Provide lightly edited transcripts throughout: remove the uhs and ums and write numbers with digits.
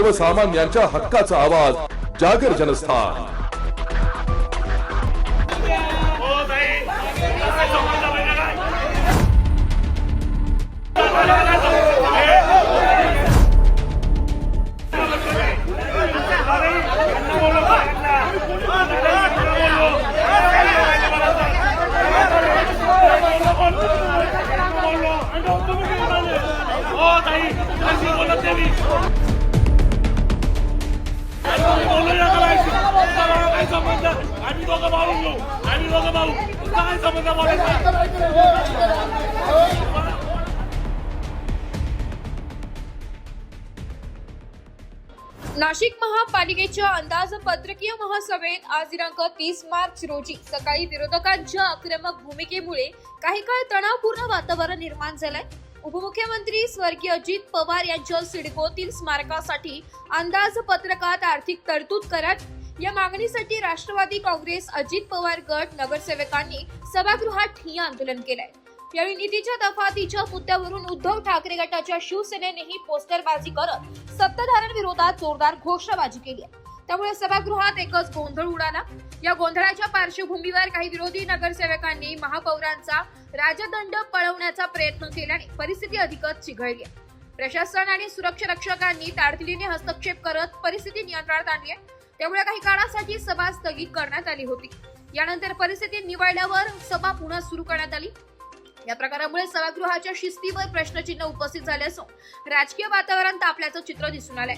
सर्वसामान्यांच्या हक्काचा आवाज जागर जनस्थान। नाशिक महापालिकेच्या अंदाजपत्रकीय महासभेत आज दिनांक 30 मार्च रोजी सकाळी विरोधकांच्या आक्रमक भूमिकेमुळे काही काळ तणावपूर्ण वातावरण निर्माण झालंय। उपमुख्यमंत्री स्वर्गीय अजित पवार यांच्या सिडकोतील स्मारकासाठी अंदाजपत्रकात आर्थिक तरतूद करावी या मागणीसाठी राष्ट्रवादी काँग्रेस अजित पवार गट नगरसेवकांनी सभागृहात ठिय्या आंदोलन केलंय। यावेळी निधीच्या दफातीच्या मुद्द्यावरून उद्धव ठाकरे गटाच्या शिवसेनेनेही पोस्टरबाजी करत सत्ताधाऱ्यांविरोधात जोरदार घोषणाबाजी केली आहे। त्यामुळे सभागृहात एकच गोंधळ उडाला। या गोंधळाच्या पार्श्वभूमीवर काही विरोधी नगरसेवकांनी महापौरांचा राजदंड पळवण्याचा प्रयत्न केल्याने परिस्थिती अधिकच चिघळली आहे। प्रशासन आणि सुरक्षा रक्षकांनी तातडीने हस्तक्षेप करत परिस्थिती नियंत्रणात आणली आहे। त्यामुळे काही काळासाठी सभा स्थगित करण्यात आली होती। यानंतर परिस्थिती निवळल्यावर सभा पुन्हा सुरू करण्यात आली। या प्रकारामुळे सभागृहाच्या शिस्तीवर प्रश्नचिन्ह उपस्थित झाले असून राजकीय वातावरण तापल्याचं चित्र दिसून आलंय।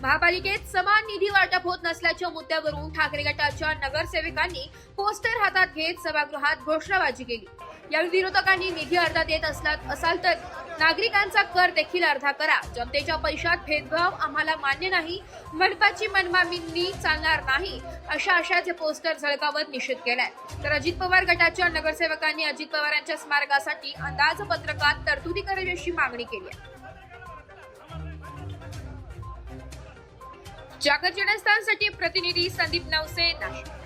महापालिकेत समान निधी वाटप होत नसल्याच्या मुद्द्यावरून ठाकरे गटाच्या नगरसेवकांनी पोस्टर हातात घेत सभागृहात घोषणाबाजी केली। यावेळी विरोधकांनी निधी अर्धा देत असाल तर नागरिकांचा कर देखील अर्धा करा, जनतेच्या पैशात भेदभाव आम्हाला मान्य नाही, मनपाची मनमानी चालणार नाही, अशा आशयाचे पोस्टर झळकावत निषेध केलाय। तर अजित पवार गटाच्या नगरसेवकांनी अजित पवारांच्या स्मारकासाठी अंदाजपत्रकात तरतुदी करावी अशी मागणी केली आहे। जागर जनस्थानसाठी प्रतिनिधी संदीप नवसे, नाशिक।